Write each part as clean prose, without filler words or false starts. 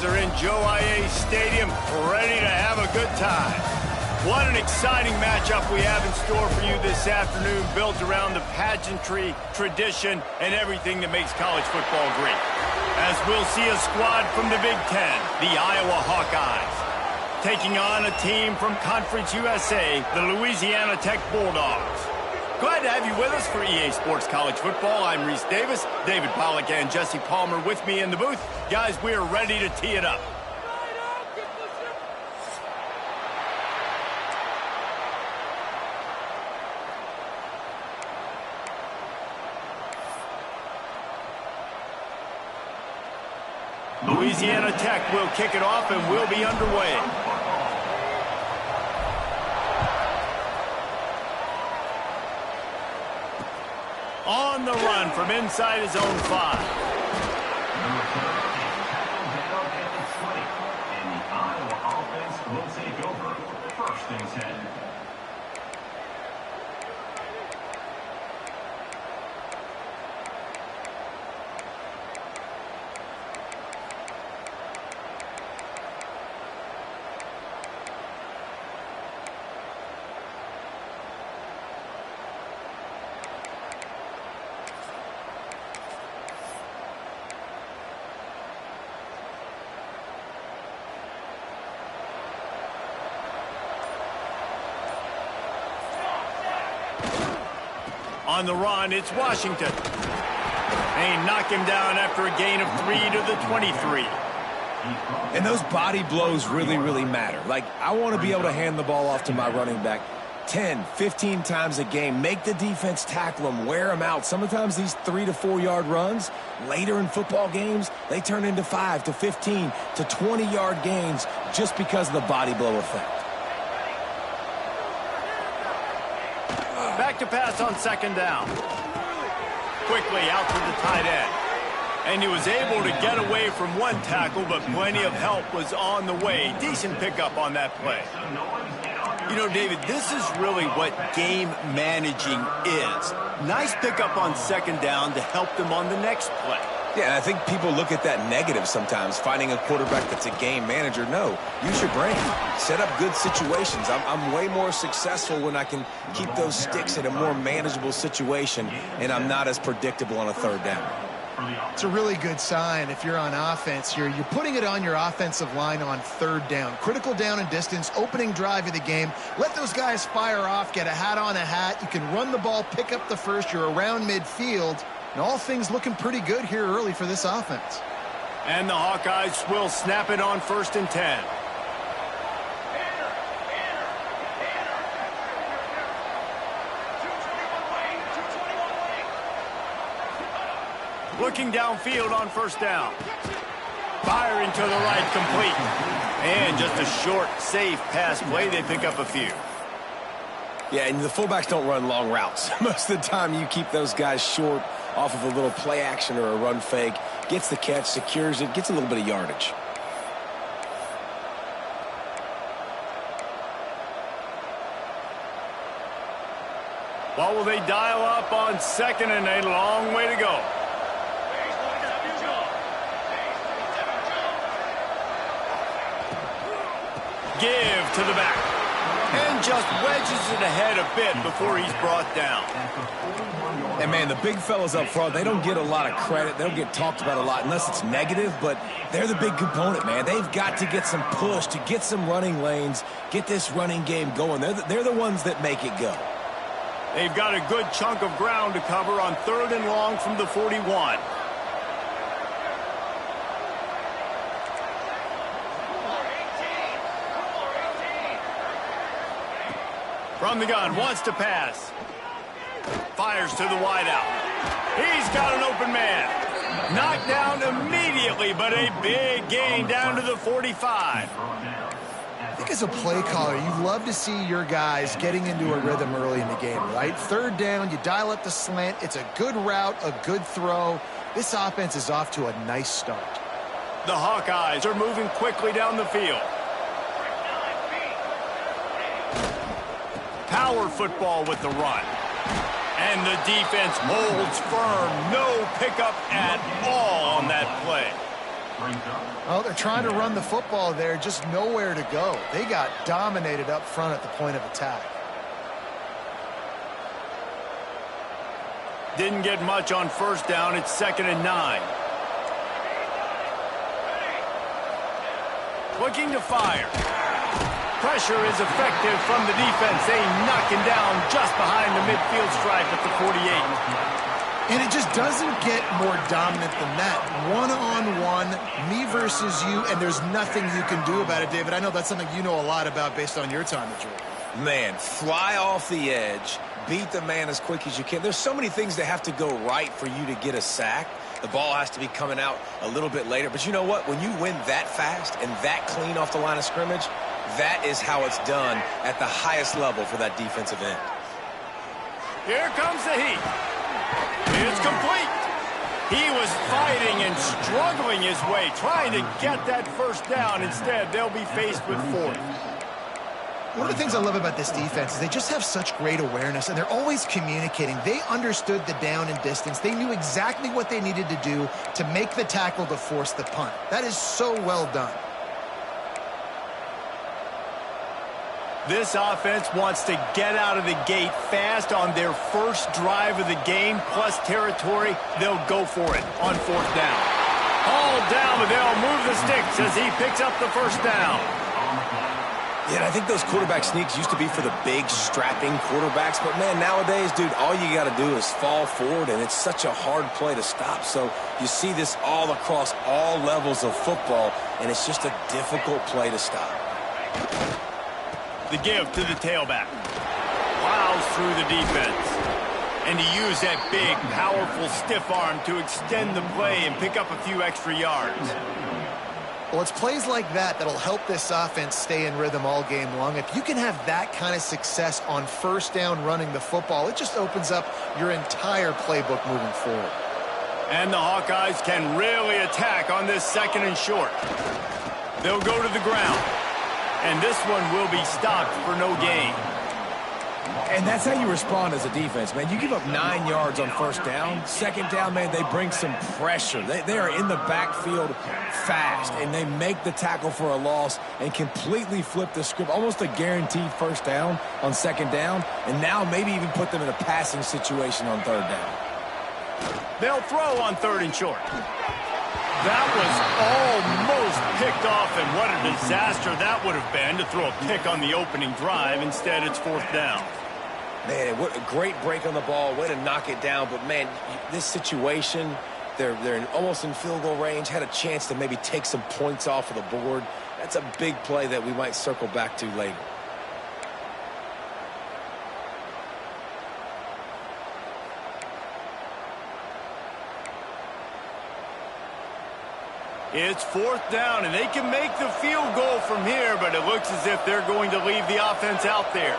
fans are in Joe IA Stadium, ready to have a good time. What an exciting matchup we have in store for you this afternoon, built around the pageantry, tradition, and everything that makes college football great. As we'll see a squad from the Big Ten, the Iowa Hawkeyes, taking on a team from Conference USA, the Louisiana Tech Bulldogs. Glad to have you with us for EA Sports College Football. I'm Reese Davis, David Pollack and Jesse Palmer with me in the booth. Guys, we are ready to tee it up. Louisiana Tech will kick it off and we'll be underway. On the run from inside his own 5. And the Iowa offense will take over. First and 10. On the run, it's Washington. They knock him down after a gain of 3 to the 23. And those body blows really, really matter. Like, I want to be able to hand the ball off to my running back 10, 15 times a game. Make the defense tackle him, wear him out. Sometimes these 3 to 4 yard runs, later in football games, they turn into 5 to 15 to 20 yard gains just because of the body blow effect. Back to pass on second down. Quickly out to the tight end. And he was able to get away from one tackle, but plenty of help was on the way. Decent pickup on that play. You know, David, this is really what game managing is. Nice pickup on second down to help them on the next play. Yeah, I think people look at that negative sometimes, finding a quarterback that's a game manager. No, use your brain. Set up good situations. I'm way more successful when I can keep those sticks in a more manageable situation, and I'm not as predictable on a third down. It's a really good sign if you're on offense. You're putting it on your offensive line on third down. Critical down and distance, opening drive of the game. Let those guys fire off, get a hat on a hat. You can run the ball, pick up the first. You're around midfield. And all things looking pretty good here early for this offense. And the Hawkeyes will snap it on first and 10. Looking downfield on first down. Firing to the right, complete. And just a short, safe pass play. They pick up a few. Yeah, and the fullbacks don't run long routes. Most of the time you keep those guys short off of a little play action or a run fake. Gets the catch, secures it, gets a little bit of yardage. What will they dial up on second and a long way to go? Give to the back. And just wedges it ahead a bit before he's brought down. And, man, the big fellas up front, they don't get a lot of credit. They don't get talked about a lot unless it's negative, but they're the big component, man. They've got to get some push, to get some running lanes, get this running game going. They're the ones that make it go. They've got a good chunk of ground to cover on third and long from the 41. From the gun, wants to pass. Fires to the wideout. He's got an open man. Knocked down immediately, but a big gain down to the 45. I think as a play caller, you love to see your guys getting into a rhythm early in the game, right? Third down, you dial up the slant. It's a good route, a good throw. This offense is off to a nice start. The Hawkeyes are moving quickly down the field. Power football with the run. And the defense holds firm. No pickup at all on that play. Brings up. Oh, they're trying to run the football there, just nowhere to go. They got dominated up front at the point of attack. Didn't get much on first down. It's 2nd and 9. Looking to fire. Pressure is effective from the defense. They knock him down just behind the midfield stripe at the 48. And it just doesn't get more dominant than that. One-on-one, me versus you, and there's nothing you can do about it, David. I know that's something you know a lot about based on your time at Georgia. Man, fly off the edge, beat the man as quick as you can. There's so many things that have to go right for you to get a sack. The ball has to be coming out a little bit later. But you know what? When you win that fast and that clean off the line of scrimmage, that is how it's done at the highest level for that defensive end. Here comes the heat. It's complete. He was fighting and struggling his way, trying to get that first down. Instead, they'll be faced with 4th. One of the things I love about this defense is they just have such great awareness, and they're always communicating. They understood the down and distance. They knew exactly what they needed to do to make the tackle to force the punt. That is so well done. This offense wants to get out of the gate fast on their first drive of the game, plus territory. They'll go for it on 4th down. All down, but they'll move the sticks as he picks up the first down. Yeah, and I think those quarterback sneaks used to be for the big, strapping quarterbacks. But, man, nowadays, dude, all you got to do is fall forward, and it's such a hard play to stop. So you see this all across all levels of football, and it's just a difficult play to stop. The give to the tailback. Plows through the defense. And to use that big, powerful, stiff arm to extend the play and pick up a few extra yards. Well, it's plays like that that'll help this offense stay in rhythm all game long. If you can have that kind of success on first down running the football, it just opens up your entire playbook moving forward. And the Hawkeyes can really attack on this 2nd and short. They'll go to the ground. And this one will be stopped for no gain. And that's how you respond as a defense, man. You give up 9 yards on first down. 2nd down, man, they bring some pressure. They are in the backfield fast, and they make the tackle for a loss and completely flip the script. Almost a guaranteed first down on 2nd down, and now maybe even put them in a passing situation on 3rd down. They'll throw on 3rd and short. That was almost picked off, and what a disaster that would have been to throw a pick on the opening drive. Instead, it's 4th down. Man, what a great break on the ball. Way to knock it down. But, man, this situation, they're almost in field goal range, had a chance to maybe take some points off of the board. That's a big play that we might circle back to later. It's 4th down, and they can make the field goal from here, but it looks as if they're going to leave the offense out there.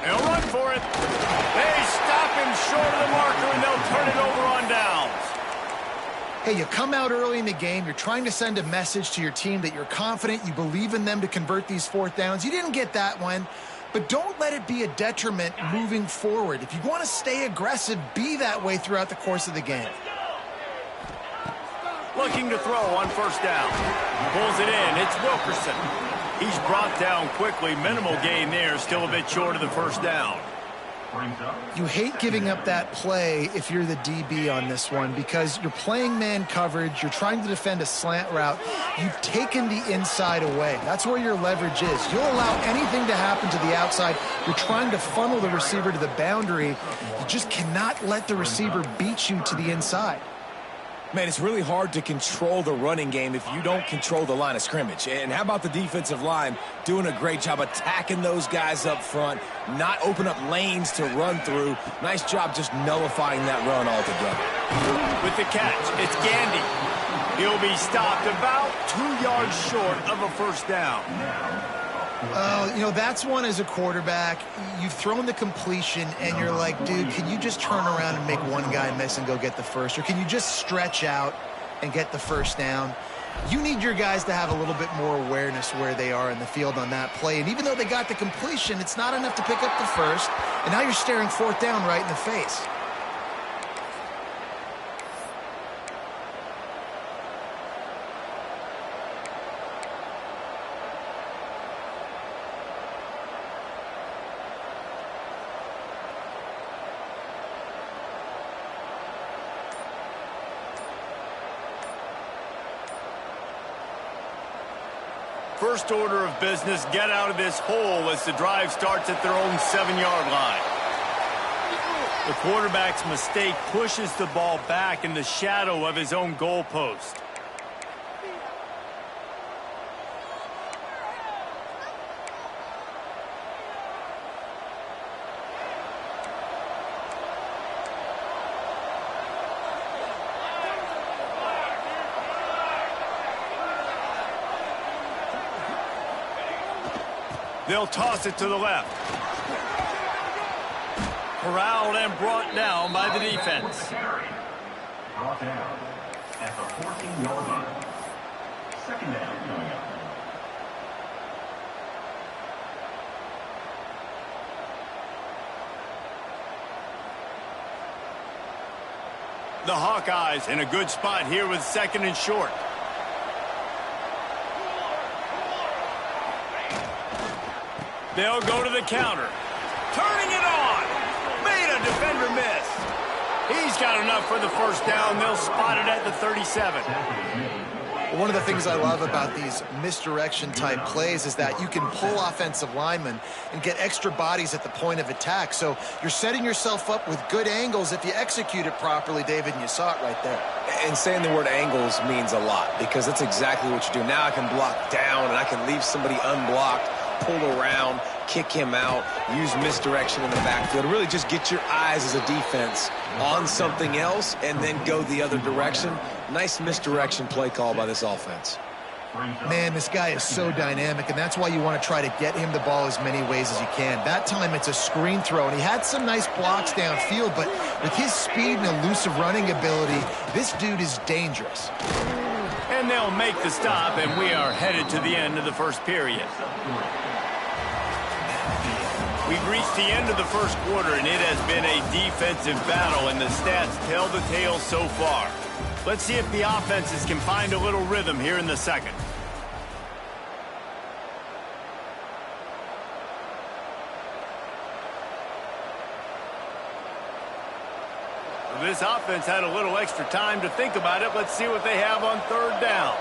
They'll run for it. They stop him short of the marker, and they'll turn it over on downs. Hey, you come out early in the game, you're trying to send a message to your team that you're confident, you believe in them to convert these 4th downs. You didn't get that one, but don't let it be a detriment moving forward. If you want to stay aggressive, be that way throughout the course of the game. Looking to throw on first down. Pulls it in. It's Wilkerson. He's brought down quickly. Minimal gain there. Still a bit short of the first down. You hate giving up that play if you're the DB on this one because you're playing man coverage. You're trying to defend a slant route. You've taken the inside away. That's where your leverage is. You'll allow anything to happen to the outside. You're trying to funnel the receiver to the boundary. You just cannot let the receiver beat you to the inside. Man, it's really hard to control the running game if you don't control the line of scrimmage. And how about the defensive line doing a great job attacking those guys up front, not open up lanes to run through. Nice job just nullifying that run altogether. With the catch, it's Gandy. He'll be stopped about 2 yards short of a first down. You know, that's one as a quarterback. You've thrown the completion, and you're like, dude, can you just turn around and make one guy miss and go get the first? Or can you just stretch out and get the first down? You need your guys to have a little bit more awareness where they are in the field on that play. And even though they got the completion, it's not enough to pick up the first. And now you're staring 4th down right in the face. first order of business, get out of this hole as the drive starts at their own 7-yard line. The quarterback's mistake pushes the ball back in the shadow of his own goalpost. They'll toss it to the left. Corralled and brought down by the defense. Brought down at the 14-yard line. Second down coming up. The Hawkeyes in a good spot here with 2nd and short. They'll go to the counter. Turning it on. Made a defender miss. He's got enough for the first down. They'll spot it at the 37. One of the things I love about these misdirection-type plays is that you can pull offensive linemen and get extra bodies at the point of attack. So you're setting yourself up with good angles if you execute it properly, David, and you saw it right there. And saying the word angles means a lot because that's exactly what you do. Now I can block down and I can leave somebody unblocked, pull around, kick him out, use misdirection in the backfield. Really just get your eyes as a defense on something else and then go the other direction. Nice misdirection play call by this offense. Man, this guy is so dynamic, and that's why you want to try to get him the ball as many ways as you can. That time it's a screen throw, and he had some nice blocks downfield, but with his speed and elusive running ability, this dude is dangerous. And they'll make the stop, and we are headed to the end of the first period. We've reached the end of the first quarter, and it has been a defensive battle, and the stats tell the tale so far. Let's see if the offenses can find a little rhythm here in the second. This offense had a little extra time to think about it. Let's see what they have on 3rd down.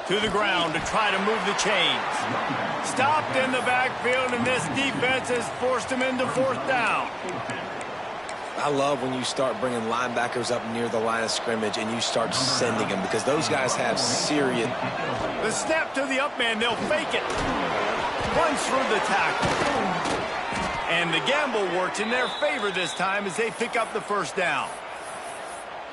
To the ground to try to move the chains. Stopped in the backfield, and this defense has forced him into 4th down. I love when you start bringing linebackers up near the line of scrimmage and you start sending them because those guys have serious. The snap to the up man, they'll fake it. Runs through the tackle. And the gamble works in their favor this time as they pick up the first down.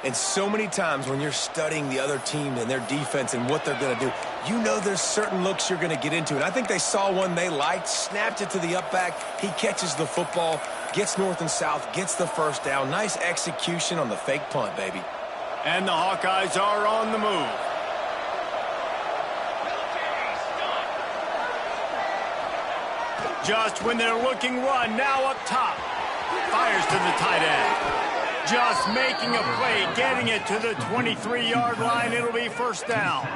And so many times when you're studying the other team and their defense and what they're going to do, you know there's certain looks you're going to get into. And I think they saw one they liked, snapped it to the up back. He catches the football, gets north and south, gets the first down. Nice execution on the fake punt, baby. And the Hawkeyes are on the move. Just when they're looking run, now up top. Fires to the tight end. Just making a play, getting it to the 23-yard line. It'll be first down.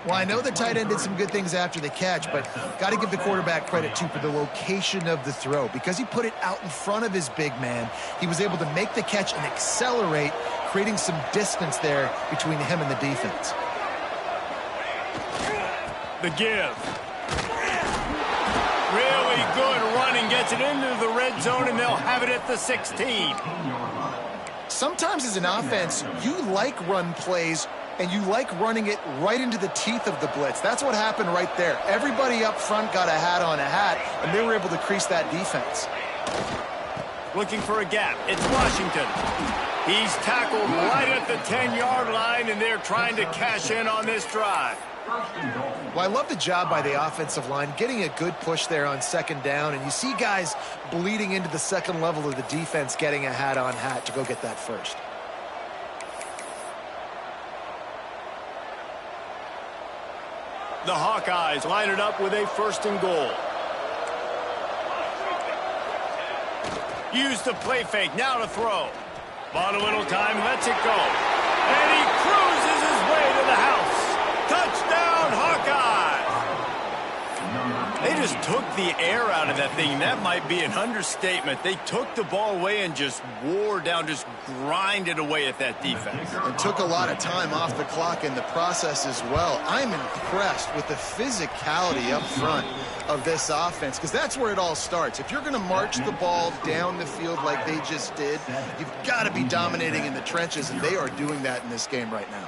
Well, I know the tight end did some good things after the catch, but got to give the quarterback credit, too, for the location of the throw. Because he put it out in front of his big man, he was able to make the catch and accelerate, creating some distance there between him and the defense. The give. Really good running, gets it into the red zone, and they'll have it at the 16. Sometimes as an offense, you like run plays, and you like running it right into the teeth of the blitz. That's what happened right there. Everybody up front got a hat on a hat, and they were able to crease that defense. Looking for a gap. It's Washington. He's tackled right at the 10-yard line, and they're trying to cash in on this drive. Well, I love the job by the offensive line, getting a good push there on 2nd down, and you see guys bleeding into the second level of the defense getting a hat on hat to go get that first. The Hawkeyes line it up with a 1st and goal. Use the play fake, now to throw. Bought a little time, lets it go. And he cruises his way to the house. Touchdown, Hawkeyes! They just took the air out of that thing. That might be an understatement. They took the ball away and just wore down, just grinded away at that defense. And took a lot of time off the clock in the process as well. I'm impressed with the physicality up front of this offense, because that's where it all starts. If you're going to march the ball down the field like they just did, you've got to be dominating in the trenches, and they are doing that in this game right now.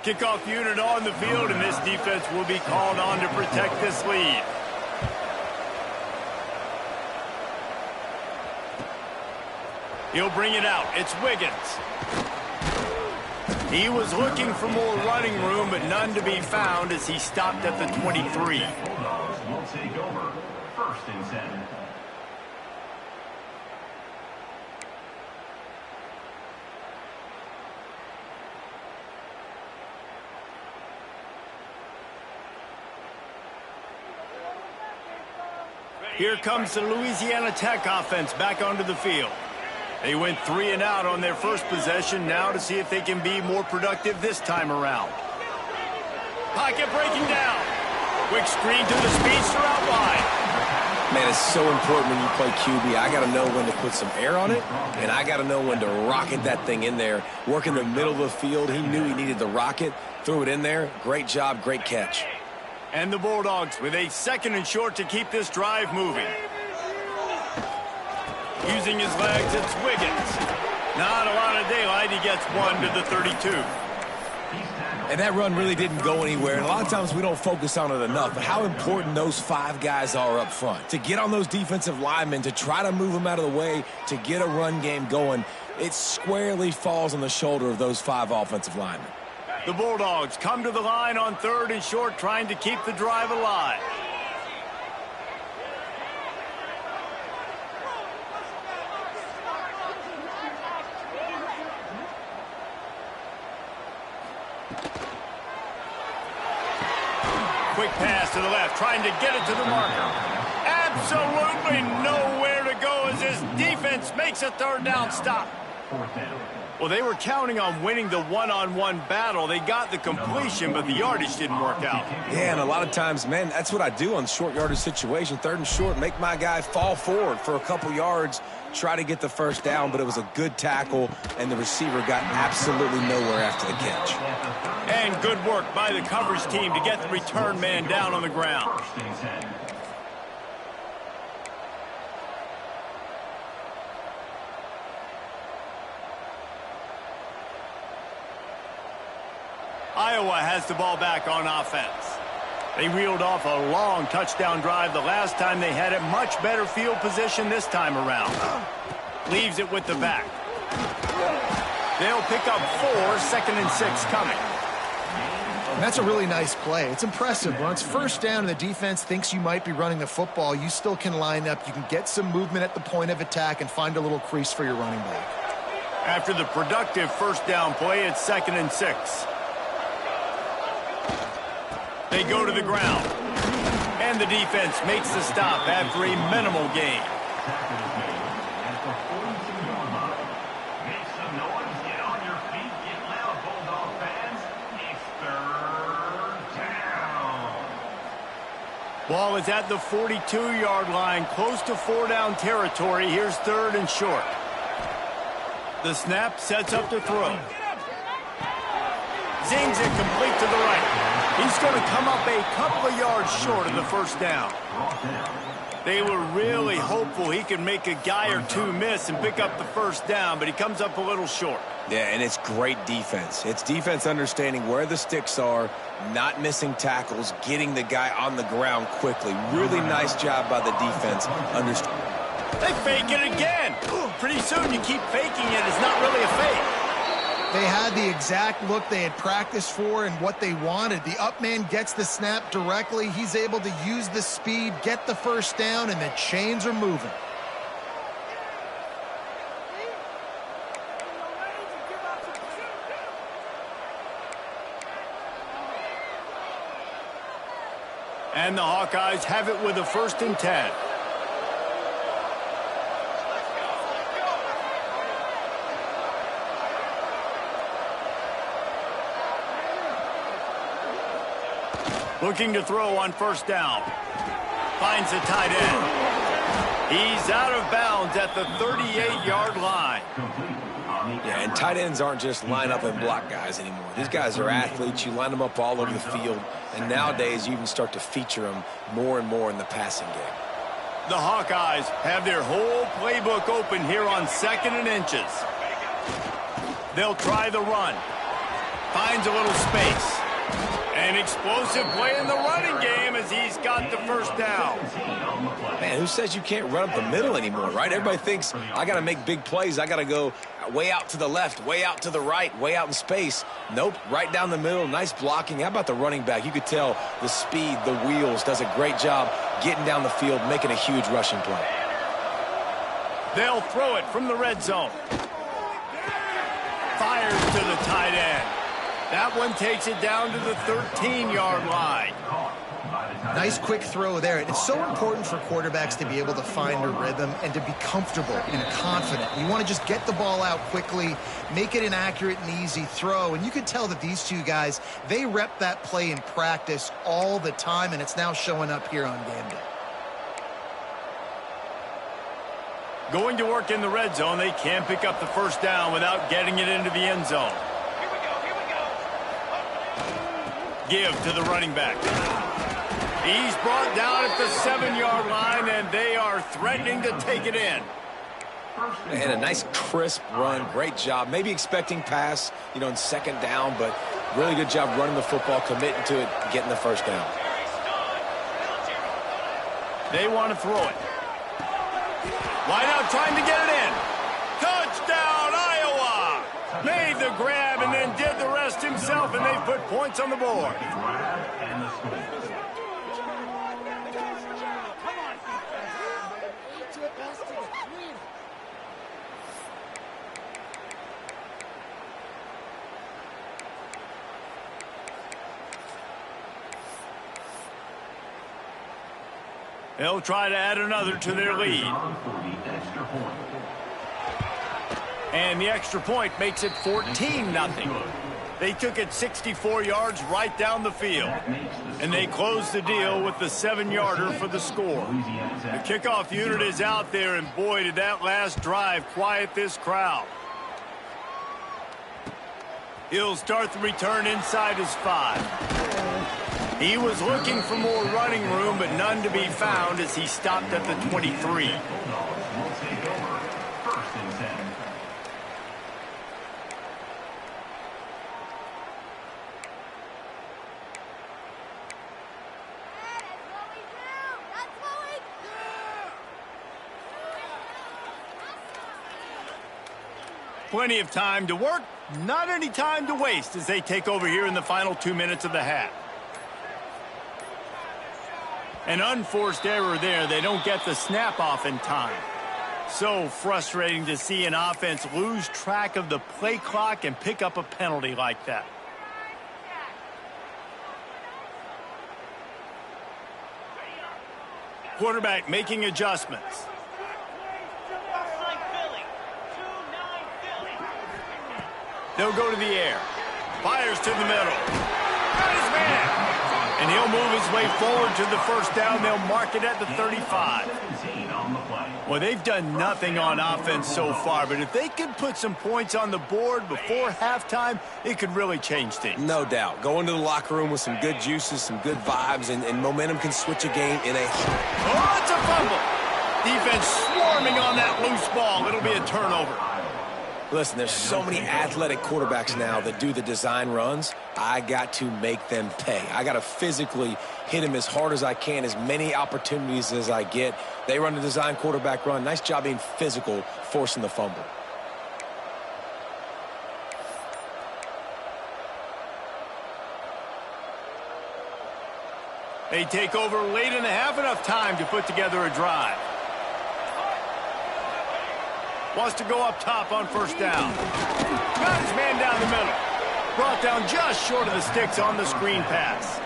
Kickoff unit on the field, and this defense will be called on to protect this lead. He'll bring it out. It's Wiggins. He was looking for more running room, but none to be found as he stopped at the 23. Bulldogs will take over. 1st and 10. Here comes the Louisiana Tech offense back onto the field. They went 3 and out on their first possession, now to see if they can be more productive this time around. Pocket breaking down. Quick screen to the speedster out wide. Man, it's so important when you play QB. I got to know when to put some air on it, and I got to know when to rocket that thing in there. Work in the middle of the field. He knew he needed the rocket, threw it in there. Great job, great catch. And the Bulldogs with a 2nd and short to keep this drive moving. Using his legs, it's Wiggins. Not a lot of daylight. He gets 1 to the 32. And that run really didn't go anywhere. And a lot of times we don't focus on it enough, but how important those 5 guys are up front. To get on those defensive linemen, to try to move them out of the way, to get a run game going, it squarely falls on the shoulder of those 5 offensive linemen. The Bulldogs come to the line on 3rd and short, trying to keep the drive alive. Quick pass to the left, trying to get it to the marker. Absolutely nowhere to go as his defense makes a 3rd down stop. 4th down. Well, they were counting on winning the one-on-one battle. They got the completion, but the yardage didn't work out. Yeah, and a lot of times, man, that's what I do on short yardage situation. 3rd and short, make my guy fall forward for a couple yards, try to get the 1st down, but it was a good tackle, and the receiver got absolutely nowhere after the catch. And good work by the coverage team to get the return man down on the ground. 1st and 10. Iowa has the ball back on offense. They reeled off a long touchdown drive the last time they had it. Much better field position this time around. Leaves it with the back. They'll pick up 4, 2nd and 6 coming. And that's a really nice play. It's impressive. Once 1st down and the defense thinks you might be running the football, you still can line up. You can get some movement at the point of attack and find a little crease for your running back. After the productive 1st down play, it's 2nd and 6. They go to the ground. And the defense makes the stop after a minimal gain. Tackle is made at the 42-yard line. Make some noise. Get on your feet. Get loud, Bulldog fans. It's 3rd down. Ball is at the 42-yard line, close to 4-down territory. Here's 3rd and short. The snap sets up the throw. Zings it complete to the right. He's going to come up a couple of yards short of the 1st down. They were really hopeful he could make a guy or 2 miss and pick up the 1st down, but he comes up a little short. Yeah, and it's great defense. It's defense understanding where the sticks are, not missing tackles, getting the guy on the ground quickly. Really nice job by the defense. They fake it again. Pretty soon you keep faking it. It's not really a fake. They had the exact look they had practiced for and what they wanted. The up man gets the snap directly. He's able to use the speed, get the 1st down, and the chains are moving. And the Hawkeyes have it with a 1st and 10. Looking to throw on first down. Finds the tight end. He's out of bounds at the 38-yard line. Yeah, and tight ends aren't just line up and block guys anymore. These guys are athletes. You line them up all over the field. And nowadays, you even start to feature them more and more in the passing game. The Hawkeyes have their whole playbook open here on 2nd and inches. They'll try the run. Finds a little space. An explosive play in the running game as he's got the first down. Man, who says you can't run up the middle anymore, right? Everybody thinks, I got to make big plays. I got to go way out to the left, way out to the right, way out in space. Nope, right down the middle. Nice blocking. How about the running back? You could tell the speed, the wheels, does a great job getting down the field, making a huge rushing play. They'll throw it from the red zone. Fires to the tight end. That one takes it down to the 13-yard line. Nice quick throw there. It's so important for quarterbacks to be able to find a rhythm and to be comfortable and confident. You want to just get the ball out quickly, make it an accurate and easy throw. And you can tell that these two guys, they rep that play in practice all the time, and it's now showing up here on game day. Going to work in the red zone. They can't pick up the first down without getting it into the end zone. Give to the running back. He's brought down at the 7-yard line, and they are threatening to take it in. And a nice crisp run. Great job. Maybe expecting pass, in 2nd down, but really good job running the football, committing to it, getting the first down. They want to throw it. Wide out trying to get it in. Touchdown, Iowa! Made the grab and then did the rest himself, and they put points on the board. They'll try to add another to their lead. And the extra point makes it 14-0. They took it 64 yards right down the field. And they closed the deal with the 7-yarder for the score. The kickoff unit is out there, and boy, did that last drive quiet this crowd. He'll start the return inside his 5. He was looking for more running room, but none to be found as he stopped at the 23. Plenty of time to work, not any time to waste as they take over here in the final 2 minutes of the half. An unforced error there. They don't get the snap off in time. So frustrating to see an offense lose track of the play clock and pick up a penalty like that. Quarterback making adjustments. They'll go to the air. Fires to the middle. Got his man. And he'll move his way forward to the first down. They'll mark it at the 35. Well, they've done nothing on offense so far, but if they could put some points on the board before halftime, it could really change things. No doubt. Go into the locker room with some good juices, some good vibes, and momentum can switch a game in a... Oh, it's a fumble. Defense swarming on that loose ball. It'll be a turnover. Listen, there's so many athletic quarterbacks now that do the design runs. I got to make them pay. I got to physically hit them as hard as I can, as many opportunities as I get. They run the design quarterback run. Nice job being physical, forcing the fumble. They take over late and have enough time to put together a drive. Wants to go up top on first down. Got his man down the middle. Brought down just short of the sticks on the screen pass.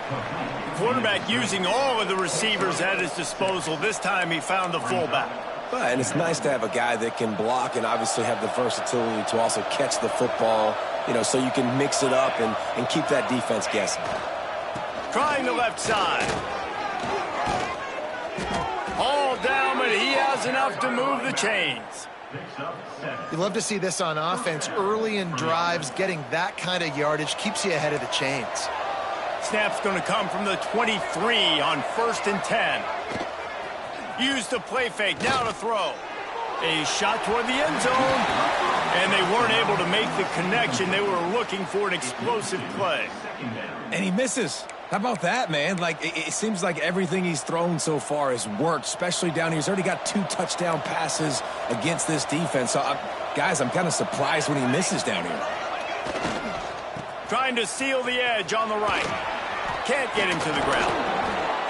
The quarterback using all of the receivers at his disposal. This time he found the fullback. And it's nice to have a guy that can block and obviously have the versatility to also catch the football, so you can mix it up and keep that defense guessing. Trying the left side. All down, but he has enough to move the chains. You love to see this on offense. Early in drives, getting that kind of yardage keeps you ahead of the chains. Snap's going to come from the 23 on 1st and 10. Use the play fake, now to throw. A shot toward the end zone, and they weren't able to make the connection. They were looking for an explosive play. And he misses. How about that, man? Like, it seems like everything he's thrown so far has worked, especially down here. He's already got 2 touchdown passes against this defense. So, guys, I'm kind of surprised when he misses down here. Trying to seal the edge on the right. Can't get him to the ground.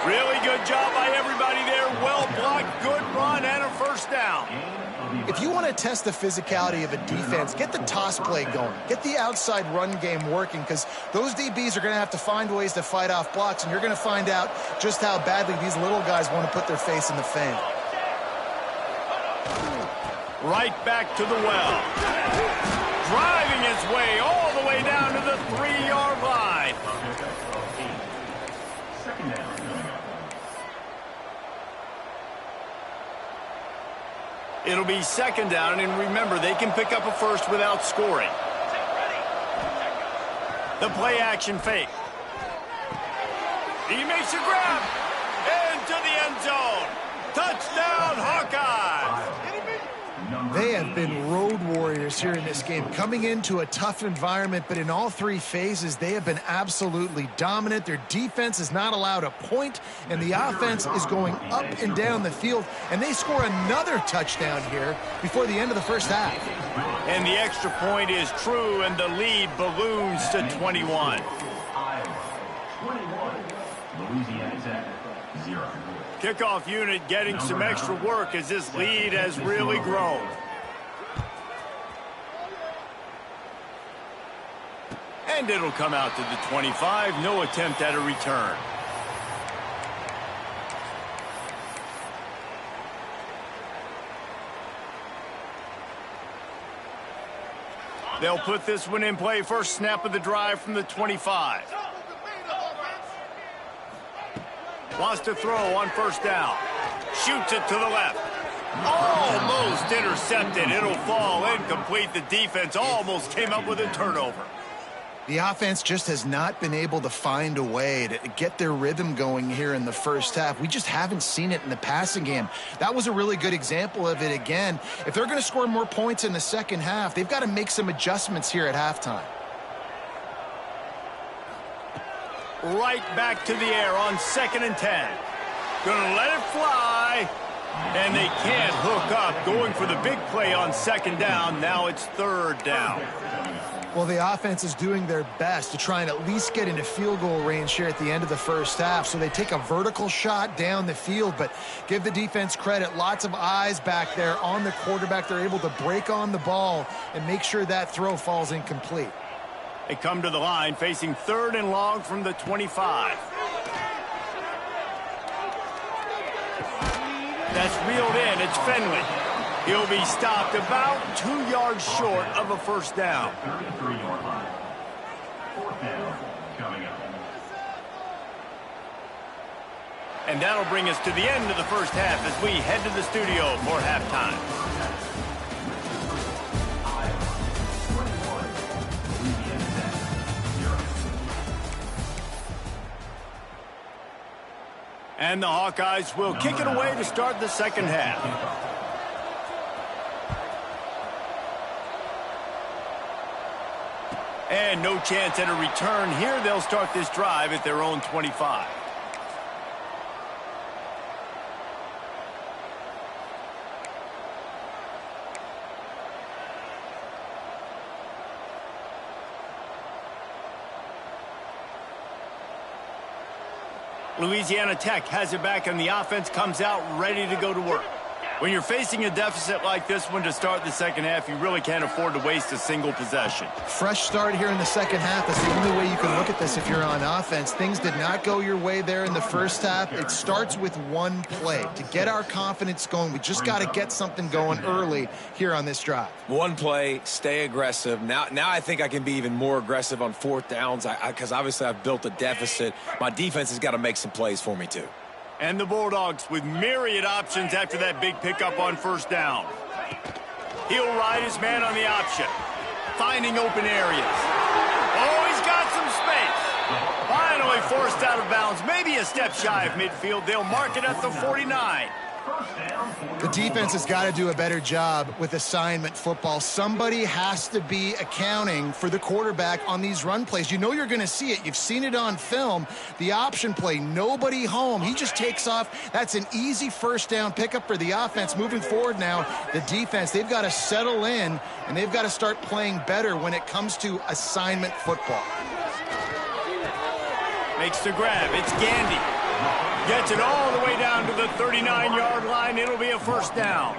Really good job by everybody there. Well blocked, good run, and a first down. If you want to test the physicality of a defense, get the toss play going. Get the outside run game working, because those DBs are going to have to find ways to fight off blocks, and you're going to find out just how badly these little guys want to put their face in the fan. Right back to the well. Driving his way all the way down to the 3-yard line. It'll be 2nd down, and remember, they can pick up a first without scoring. The play action fake. He makes a grab into the end zone. Touchdown, Hawkeyes! They have been road warriors here in this game, coming into a tough environment, but in all 3 phases, they have been absolutely dominant. Their defense is not allowed a point, and the offense is going up and down the field, and they score another touchdown here before the end of the first half. And the extra point is true, and the lead balloons to 21. Louisiana Tech, 0. Kickoff unit getting some extra work as this lead has really grown. And it'll come out to the 25. No attempt at a return. They'll put this one in play. First snap of the drive from the 25. Wants to throw on 1st down. Shoots it to the left. Almost intercepted. It'll fall incomplete. The defense almost came up with a turnover. The offense just has not been able to find a way to get their rhythm going here in the first half. We just haven't seen it in the passing game. That was a really good example of it again. If they're going to score more points in the second half, they've got to make some adjustments here at halftime. Right back to the air on 2nd and 10. Gonna let it fly. And they can't hook up. Going for the big play on 2nd down. Now it's 3rd down. Well, the offense is doing their best to try and at least get into field goal range here at the end of the first half. So they take a vertical shot down the field, but give the defense credit. Lots of eyes back there on the quarterback. They're able to break on the ball and make sure that throw falls incomplete. They come to the line facing 3rd and long from the 25. That's reeled in. It's Finley. He'll be stopped about 2 yards short of a first down. 33-yard line. 4th down coming up. And that'll bring us to the end of the first half as we head to the studio for halftime. And the Hawkeyes will kick it away to start the second half. And no chance at a return here. They'll start this drive at their own 25. Louisiana Tech has it back, and the offense comes out ready to go to work. When you're facing a deficit like this one to start the second half, you really can't afford to waste a single possession. Fresh start here in the second half. That's the only way you can look at this if you're on offense. Things did not go your way there in the first half. It starts with one play. To get our confidence going, we just got to get something going early here on this drive. One play, stay aggressive. Now I think I can be even more aggressive on fourth downs because obviously I've built a deficit. My defense has got to make some plays for me too. And the Bulldogs with myriad options after that big pickup on first down. He'll ride his man on the option, finding open areas. Oh, he's got some space. Finally forced out of bounds, maybe a step shy of midfield. They'll mark it at the 49. The defense has got to do a better job with assignment football. Somebody has to be accounting for the quarterback on these run plays. You know you're going to see it. You've seen it on film. The option play, nobody home. He just takes off. That's an easy first down pickup for the offense. Moving forward now, the defense, they've got to settle in, and they've got to start playing better when it comes to assignment football. Makes the grab. It's Gandy. Gets it all the way down to the 39-yard line. It'll be a first down.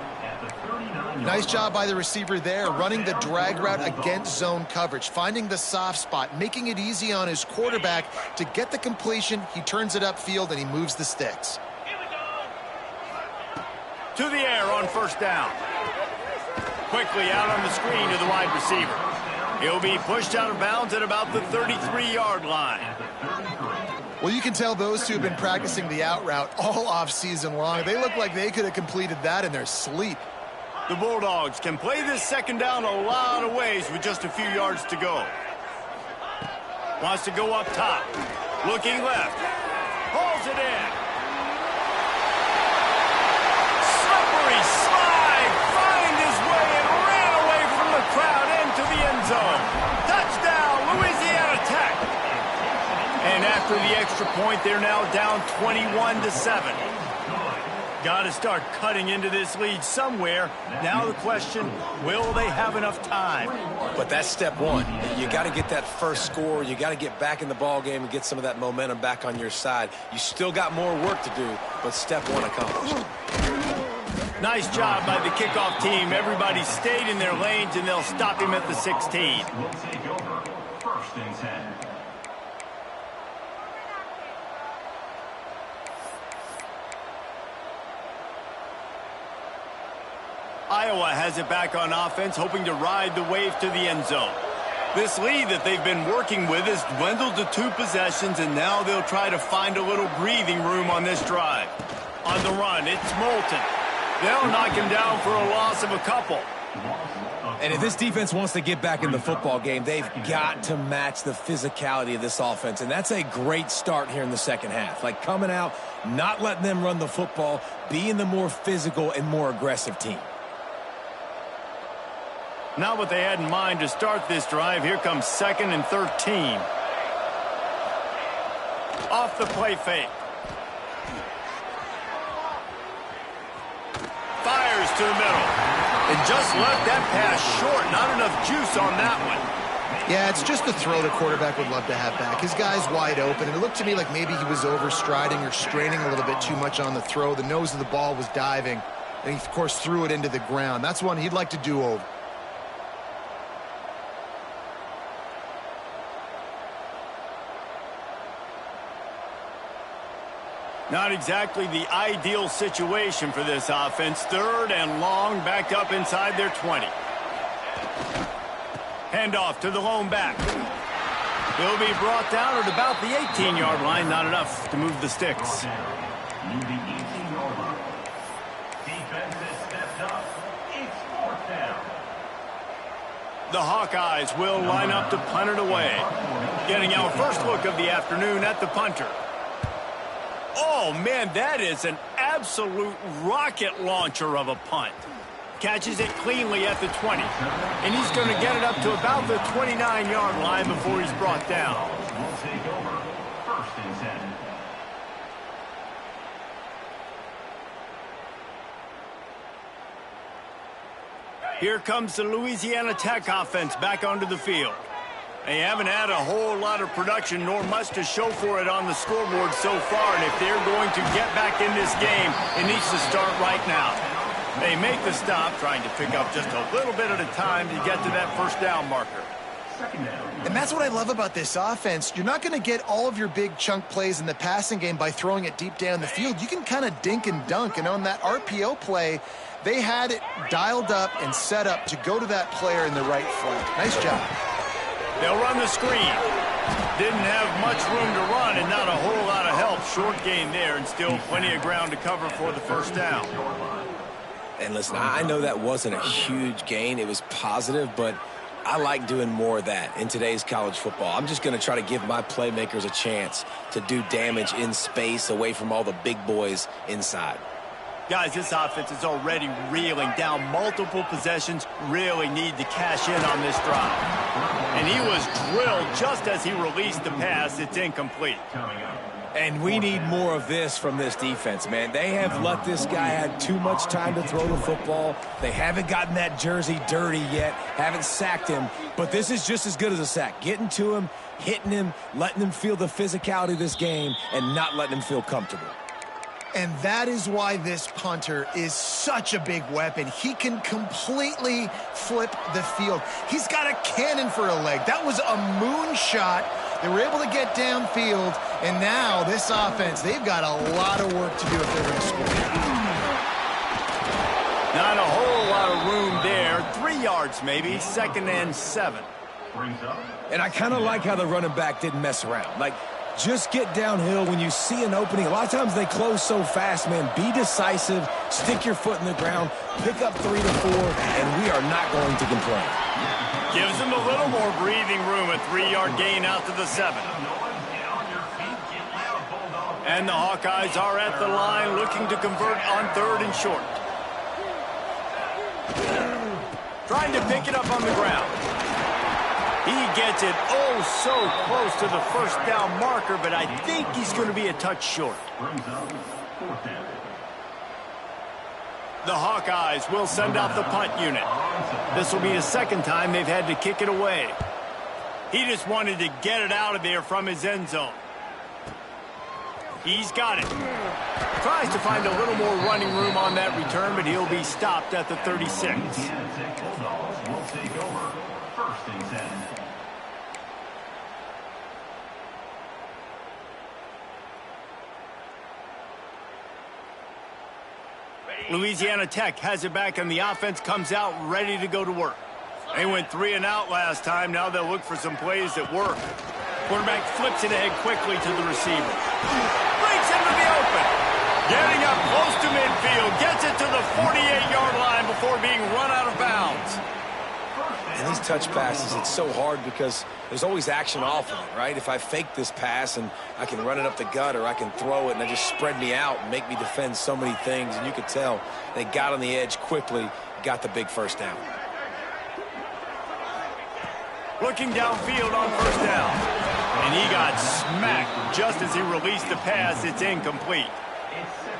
Nice job by the receiver there, running the drag route against zone coverage, finding the soft spot, making it easy on his quarterback to get the completion. He turns it upfield, and he moves the sticks. To the air on first down. Quickly out on the screen to the wide receiver. He'll be pushed out of bounds at about the 33-yard line. Well, you can tell those two have been practicing the out route all off season long. They look like they could have completed that in their sleep. The Bulldogs can play this second down a lot of ways with just a few yards to go. Wants to go up top. Looking left. Hauls it in. Slippery slide. Find his way and ran away from the crowd into the end zone. Touchdown, Louisiana Tech. And after the extra point, they're now down 21-7. Got to start cutting into this lead somewhere. Now the question, will they have enough time? But that's step one. You got to get that first score. You got to get back in the ball game and get some of that momentum back on your side. You still got more work to do, but step one accomplished. Nice job by the kickoff team. Everybody stayed in their lanes, and they'll stop him at the 16. Will take over first and 10. Iowa has it back on offense, hoping to ride the wave to the end zone. This lead that they've been working with has dwindled to 2 possessions, and now they'll try to find a little breathing room on this drive. On the run, it's Moulton. They'll knock him down for a loss of a couple. And if this defense wants to get back in the football game, they've got to match the physicality of this offense. And that's a great start here in the second half. Like coming out, not letting them run the football, being the more physical and more aggressive team. Not what they had in mind to start this drive. Here comes 2nd and 13. Off the play fake. Fires to the middle. And just left that pass short. Not enough juice on that one. Yeah, it's just a throw the quarterback would love to have back. His guy's wide open, and it looked to me like maybe he was overstriding or straining a little bit too much on the throw. The nose of the ball was diving, and he, of course, threw it into the ground. That's one he'd like to do over. Not exactly the ideal situation for this offense. 3rd and long, back up inside their 20. Handoff to the lone back. He'll be brought down at about the 18-yard line. Not enough to move the sticks. Near the 18-yard line. Defense has stepped up. It's 4th down. The Hawkeyes will line up to punt it away. Getting our first look of the afternoon at the punter. Oh, man, that is an absolute rocket launcher of a punt. Catches it cleanly at the 20. And he's going to get it up to about the 29-yard line before he's brought down. Will take over first and 10. Here comes the Louisiana Tech offense back onto the field. They haven't had a whole lot of production nor much to show for it on the scoreboard so far, and if they're going to get back in this game, it needs to start right now. They make the stop, trying to pick up just a little bit at a time to get to that first down marker. And that's what I love about this offense. You're not going to get all of your big chunk plays in the passing game by throwing it deep down the field. You can kind of dink and dunk. And on that RPO play, they had it dialed up and set up to go to that player in the right flank. Nice job. They'll run the screen. Didn't have much room to run and not a whole lot of help. Short gain there and still plenty of ground to cover for the first down. And listen, I know that wasn't a huge gain. It was positive, but I like doing more of that in today's college football. I'm just going to try to give my playmakers a chance to do damage in space away from all the big boys inside. Guys, this offense is already reeling down multiple possessions, really need to cash in on this drive. And he was drilled just as he released the pass. It's incomplete. And we need more of this from this defense, man. They have let this guy have too much time to throw the football. They haven't gotten that jersey dirty yet, haven't sacked him. But this is just as good as a sack. Getting to him, hitting him, letting him feel the physicality of this game, and not letting him feel comfortable. And that is why this punter is such a big weapon. He can completely flip the field. He's got a cannon for a leg. That was a moonshot. They were able to get downfield, and now this offense, they've got a lot of work to do if they're going to score. Not a whole lot of room there. 3 yards maybe, 2nd and 7. And I kind of like how the running back didn't mess around. Like, just get downhill when you see an opening. A lot of times they close so fast, man. Be decisive, stick your foot in the ground, pick up 3 to 4, and we are not going to complain. Gives them a little more breathing room, a 3-yard gain out to the 7. And the Hawkeyes are at the line looking to convert on 3rd and short. Trying to pick it up on the ground. He gets it oh so close to the first down marker, but I think he's going to be a touch short. The Hawkeyes will send out the punt unit. This will be the 2nd time they've had to kick it away. He just wanted to get it out of there from his end zone. He's got it. Tries to find a little more running room on that return, but he'll be stopped at the 36. Louisiana Tech has it back, and the offense comes out ready to go to work. They went 3 and out last time. Now they'll look for some plays that work. Quarterback flips it ahead quickly to the receiver. Breaks into the open. Getting up close to midfield. Gets it to the 48-yard line before being run out of bounds. And these touch passes, it's so hard because there's always action off of it, right? If I fake this pass and I can run it up the gut, or I can throw it and they just spread me out and make me defend so many things. And you could tell they got on the edge quickly, got the big first down. Looking downfield on first down. And he got smacked just as he released the pass. It's incomplete.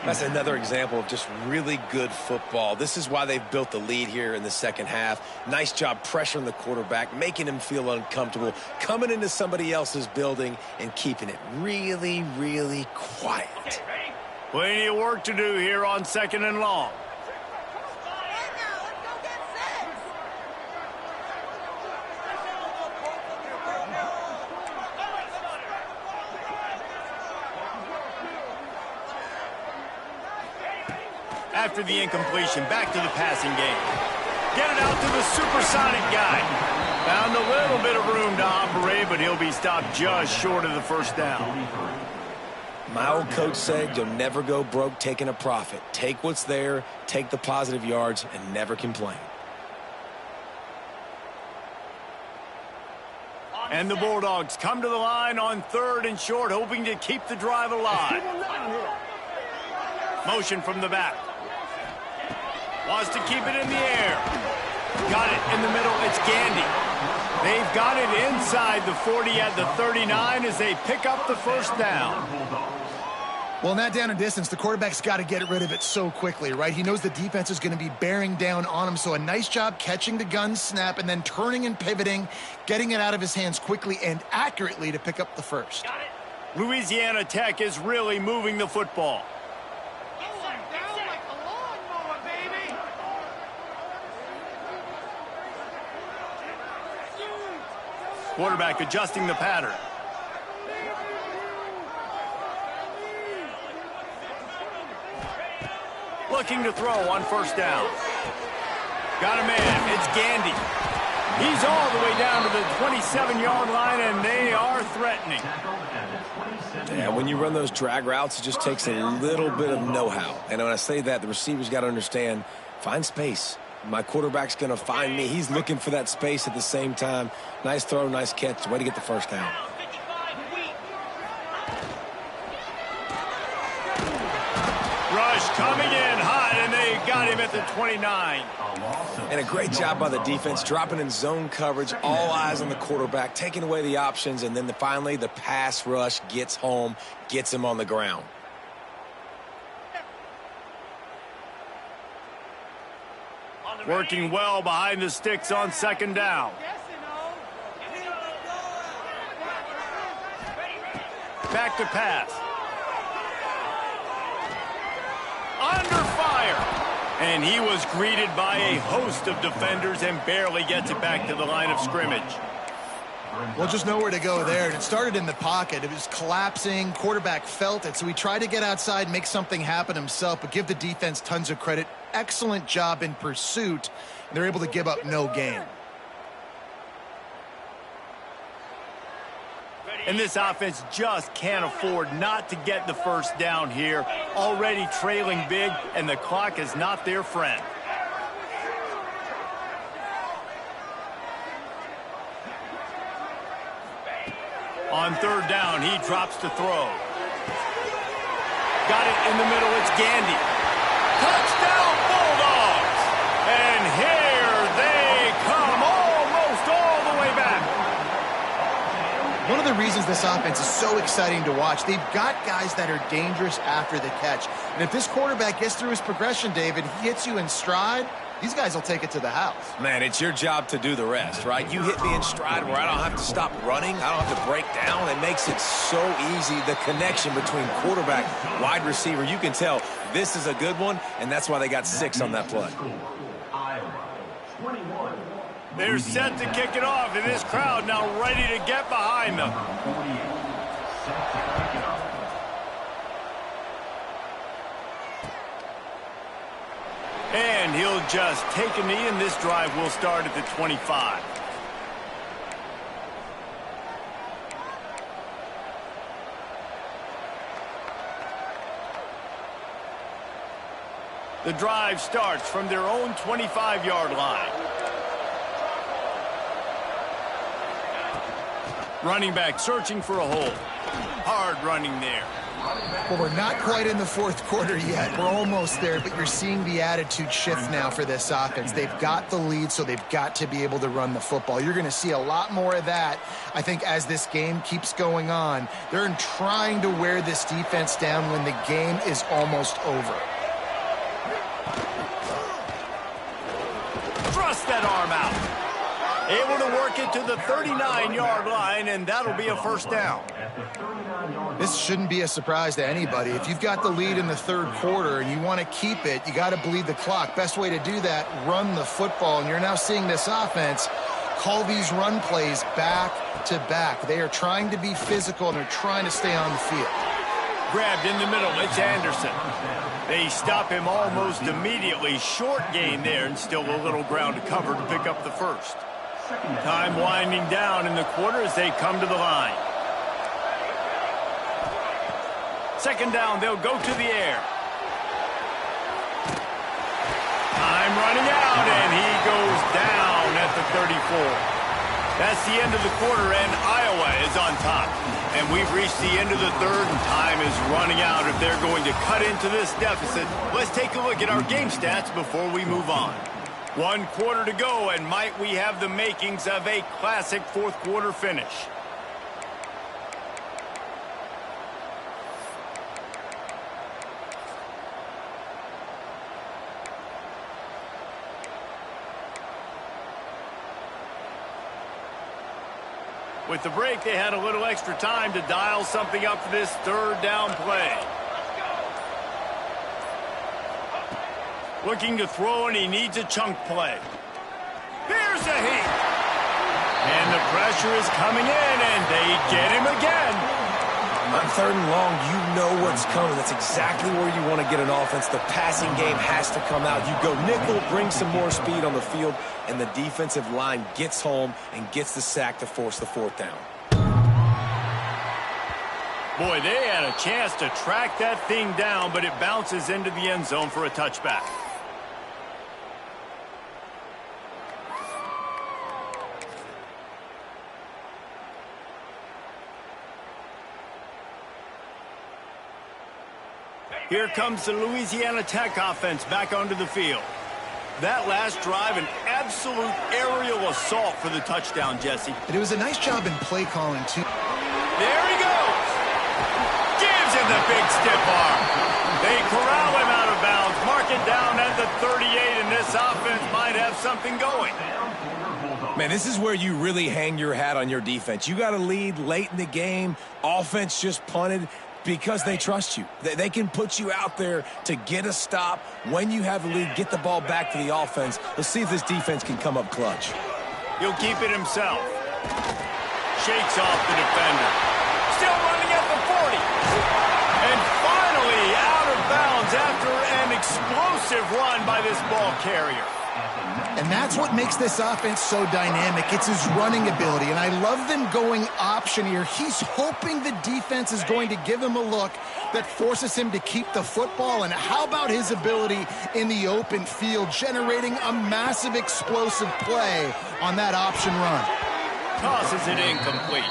That's another example of just really good football. This is why they've built the lead here in the 2nd half. Nice job pressuring the quarterback, making him feel uncomfortable, coming into somebody else's building and keeping it really, really quiet. Plenty of work to do here on 2nd and long. After the incompletion, back to the passing game. Get it out to the supersonic guy. Found a little bit of room to operate, but he'll be stopped just short of the first down. My old coach said you'll never go broke taking a profit. Take what's there, take the positive yards, and never complain. And the Bulldogs come to the line on 3rd and short, hoping to keep the drive alive. Motion from the back. Wants to keep it in the air. Got it in the middle. It's Gandy. They've got it inside the 40 at the 39 as they pick up the first down. Well, in that down and distance, the quarterback's got to get rid of it so quickly, right? He knows the defense is going to be bearing down on him, so a nice job catching the gun snap and then turning and pivoting, getting it out of his hands quickly and accurately to pick up the first. Louisiana Tech is really moving the football. Quarterback adjusting the pattern. Looking to throw on first down. Got a man. It's Gandy. He's all the way down to the 27-yard line, and they are threatening. Yeah, when you run those drag routes, it just takes a little bit of know-how. And when I say that, the receiver's got to understand, find space. My quarterback's going to find me. He's looking for that space at the same time. Nice throw, nice catch. Way to get the first down. Rush coming in hot, and they got him at the 29. And a great job by the defense, dropping in zone coverage, all eyes on the quarterback, taking away the options, and then finally the pass rush gets home, gets him on the ground. Working well behind the sticks on second down. Back to pass. Under fire. And he was greeted by a host of defenders and barely gets it back to the line of scrimmage. Well, just nowhere to go there. And it started in the pocket. It was collapsing. Quarterback felt it. So he tried to get outside, make something happen himself, but give the defense tons of credit. Excellent job in pursuit. And they're able to give up no gain. And this offense just can't afford not to get the first down here. Already trailing big, and the clock is not their friend. On third down, he drops to throw. Got it in the middle, it's Gandy. Touchdown, Bulldogs! And here they come, almost all the way back. One of the reasons this offense is so exciting to watch, they've got guys that are dangerous after the catch. And if this quarterback gets through his progression, David, he hits you in stride, these guys will take it to the house. Man, it's your job to do the rest, right? You hit me in stride where I don't have to stop running. I don't have to break down. It makes it so easy, the connection between quarterback, wide receiver. You can tell this is a good one, and that's why they got 6 on that play. They're set to kick it off, and this crowd now ready to get behind them. And he'll just take a knee, and this drive will start at the 25. The drive starts from their own 25-yard line. Running back searching for a hole. Hard running there. Well, we're not quite in the fourth quarter yet. We're almost there, but you're seeing the attitude shift now for this offense. They've got the lead, so they've got to be able to run the football. You're going to see a lot more of that, I think, as this game keeps going on. They're trying to wear this defense down when the game is almost over. Thrust that arm out. Able to work it to the 39-yard line, and that'll be a first down. This shouldn't be a surprise to anybody. If you've got the lead in the third quarter and you want to keep it, you got to bleed the clock. Best way to do that, run the football. And you're now seeing this offense call these run plays back to back. They are trying to be physical, and they're trying to stay on the field. Grabbed in the middle, it's Anderson. They stop him almost immediately. Short gain there, and still a little ground to cover to pick up the first. Time winding down in the quarter as they come to the line. Second down, they'll go to the air. Time running out, and he goes down at the 34. That's the end of the quarter, and Iowa is on top. And we've reached the end of the third, and time is running out if they're going to cut into this deficit. Let's take a look at our game stats before we move on. 1 quarter to go, and might we have the makings of a classic fourth quarter finish. With the break, they had a little extra time to dial something up for this third down play. Looking to throw, and he needs a chunk play. Here's a heat. And the pressure is coming in, and they get him again. On 3rd and long, you know what's coming. That's exactly where you want to get an offense. The passing game has to come out. You go nickel, bring some more speed on the field, and the defensive line gets home and gets the sack to force the 4th down. Boy, they had a chance to track that thing down, but it bounces into the end zone for a touchback. Here comes the Louisiana Tech offense back onto the field. That last drive, an absolute aerial assault for the touchdown, Jesse. But it was a nice job in play calling, too. There he goes. Gives him the big stiff arm. They corral him out of bounds. Mark it down at the 38, and this offense might have something going. Man, this is where you really hang your hat on your defense. You got a lead late in the game. Offense just punted because they trust you. They can put you out there to get a stop. When you have the lead, get the ball back to the offense. Let's see if this defense can come up clutch. He'll keep it himself. Shakes off the defender. Still running at the 40. And finally out of bounds after an explosive run by this ball carrier. And that's what makes this offense so dynamic. It's his running ability, and I love them going option here. He's hoping the defense is going to give him a look that forces him to keep the football. And how about his ability in the open field, generating a massive explosive play on that option run? Tosses it incomplete.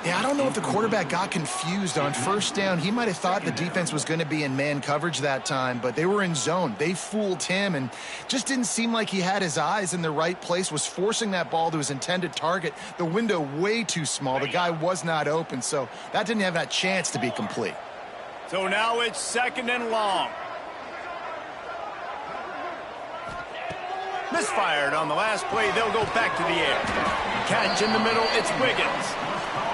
Yeah, I don't know if the quarterback got confused on 1st down. He might have thought the defense was going to be in man coverage that time, but they were in zone. They fooled him and just didn't seem like he had his eyes in the right place, was forcing that ball to his intended target. The window way too small. The guy was not open, so that didn't have that chance to be complete. So now it's 2nd and long. Misfired on the last play. They'll go back to the air. Catch in the middle. It's Wiggins.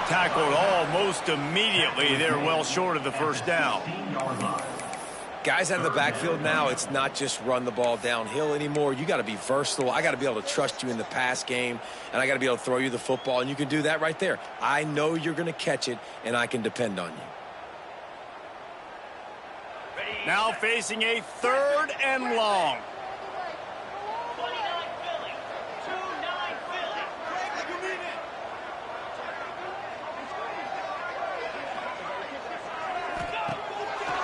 Tackled almost immediately. They're well short of the 1st down. Guys out of the backfield now, it's not just run the ball downhill anymore. You got to be versatile. I got to be able to trust you in the pass game, and I got to be able to throw you the football, and you can do that right there. I know you're going to catch it, and I can depend on you. Now facing a 3rd and long.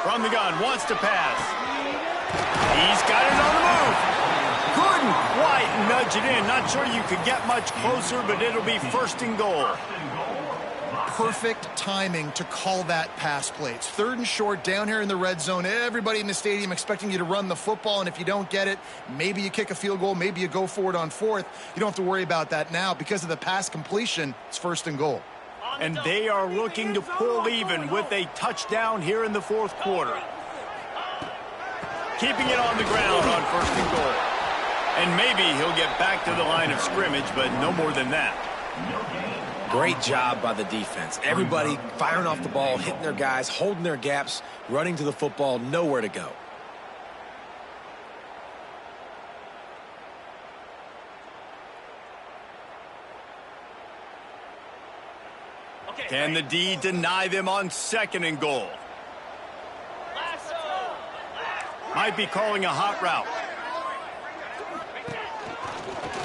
From the gun, wants to pass. He's got it on the move. Couldn't quite nudge it in. Not sure you could get much closer, but it'll be 1st and goal. Perfect timing to call that pass play. It's 3rd and short down here in the red zone. Everybody in the stadium expecting you to run the football, and if you don't get it, maybe you kick a field goal, maybe you go for it on 4th. You don't have to worry about that now. Because of the pass completion, it's 1st and goal. And they are looking to pull even with a touchdown here in the 4th quarter. Keeping it on the ground on 1st and goal. And maybe he'll get back to the line of scrimmage, but no more than that. Great job by the defense. Everybody firing off the ball, hitting their guys, holding their gaps, running to the football, nowhere to go. Can the D deny them on 2nd and goal? Might be calling a hot route.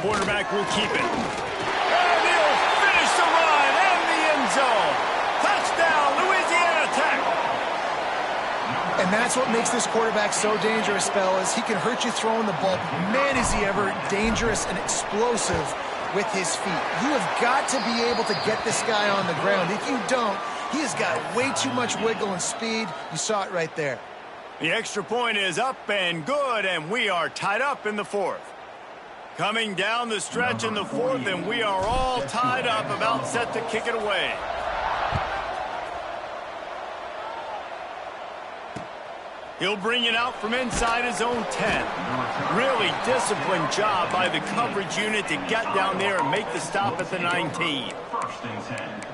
Quarterback will keep it. And he'll finish the run in the end zone. Touchdown, Louisiana Tech. And that's what makes this quarterback so dangerous, fellas. He can hurt you throwing the ball. Man, is he ever dangerous and explosive with his feet. You have got to be able to get this guy on the ground. If you don't, he has got way too much wiggle and speed. You saw it right there. The extra point is up and good, and we are tied up in the 4th. Coming down the stretch in the 4th, and we are all tied up, about set to kick it away. He'll bring it out from inside his own 10. Really disciplined job by the coverage unit to get down there and make the stop at the 19. 1st and 10.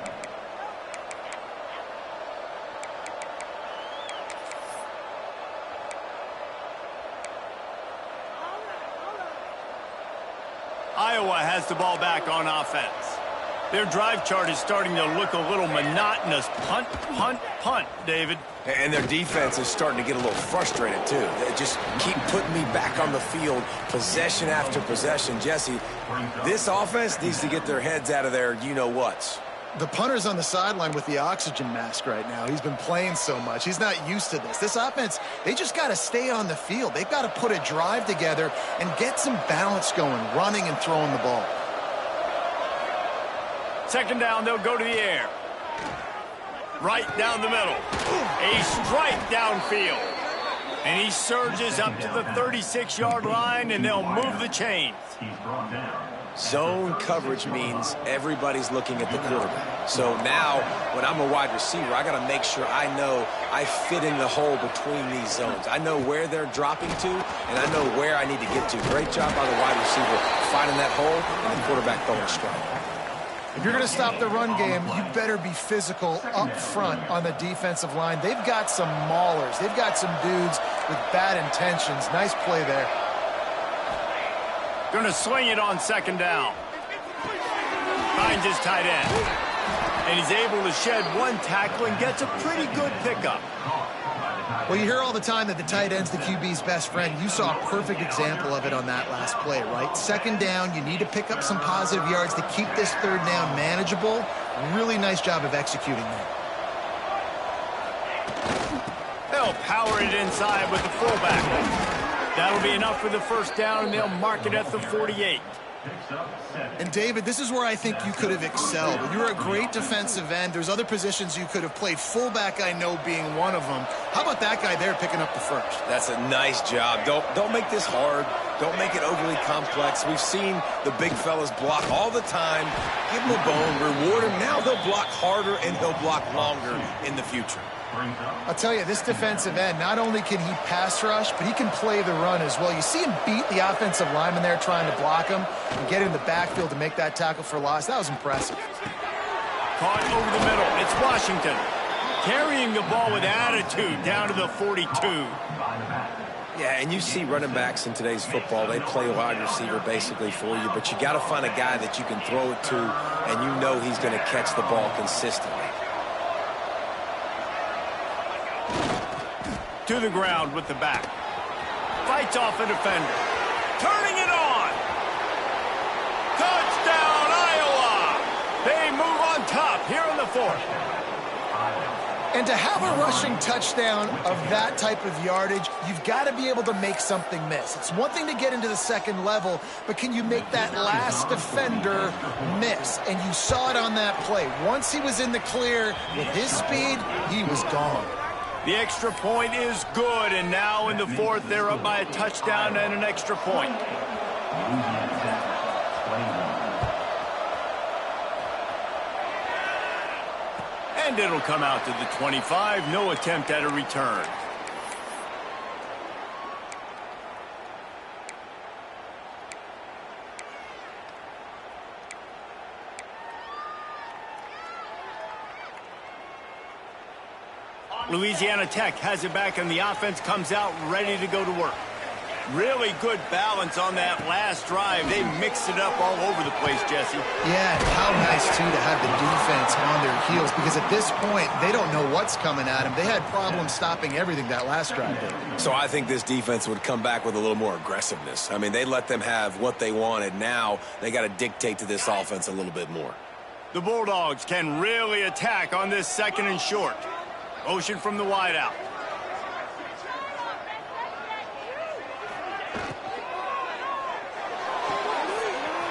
Iowa has the ball back on offense. Their drive chart is starting to look a little monotonous. Punt, punt, punt, David. And their defense is starting to get a little frustrated, too. They just keep putting me back on the field, possession after possession. Jesse, this offense needs to get their heads out of their you-know-whats. The punter's on the sideline with the oxygen mask right now. He's been playing so much. He's not used to this. This offense, they just got to stay on the field. They've got to put a drive together and get some balance going, running and throwing the ball. Second down, they'll go to the air. Right down the middle. A strike downfield. And he surges up to the 36-yard line, and they'll move the chains. He's brought down. Zone coverage means everybody's looking at the quarterback. So now, when I'm a wide receiver, I got to make sure I know I fit in the hole between these zones. I know where they're dropping to, and I know where I need to get to. Great job by the wide receiver finding that hole, and the quarterback throwing a strike. If you're going to stop the run game, you better be physical up front on the defensive line. They've got some maulers. They've got some dudes with bad intentions. Nice play there. Going to swing it on second down. Finds his tight end. And he's able to shed one tackle and gets a pretty good pickup. Well, you hear all the time that the tight end's the QB's best friend. You saw a perfect example of it on that last play, right? Second down, you need to pick up some positive yards to keep this third down manageable. Really nice job of executing that. They'll power it inside with the fullback. That'll be enough for the first down, and they'll mark it at the 48. And, David, this is where I think you could have excelled. You're a great defensive end. There's other positions you could have played. Fullback, I know, being one of them. How about that guy there picking up the first? That's a nice job. Don't make this hard. Don't make it overly complex. We've seen the big fellas block all the time. Give them a bone, reward him. Now he'll block harder and he'll block longer in the future. I'll tell you, this defensive end, not only can he pass rush, but he can play the run as well. You see him beat the offensive lineman there trying to block him and get in the backfield to make that tackle for loss. That was impressive. Caught over the middle. It's Washington. Carrying the ball with attitude down to the 42. Yeah, and you see running backs in today's football, they play wide receiver basically for you, but you got to find a guy that you can throw it to, and you know he's going to catch the ball consistently. To the ground with the back. Fights off a defender. Turning it on. Touchdown, Iowa. They move on top here in the fourth. And to have a rushing touchdown of that type of yardage, you've got to be able to make something miss. It's one thing to get into the second level, but can you make that last defender miss? And you saw it on that play. Once he was in the clear with his speed, he was gone. The extra point is good, and now in the fourth, they're up by a touchdown and an extra point. And it'll come out to the 25. No attempt at a return. Louisiana Tech has it back, and the offense comes out ready to go to work. Really good balance on that last drive. They mixed it up all over the place, Jesse. Yeah, and how nice, too, to have the defense on their heels, because at this point, they don't know what's coming at them. They had problems stopping everything that last drive did. So I think this defense would come back with a little more aggressiveness. I mean, they let them have what they wanted. Now they got to dictate to this offense a little bit more. The Bulldogs can really attack on this second and short. Motion from the wideout.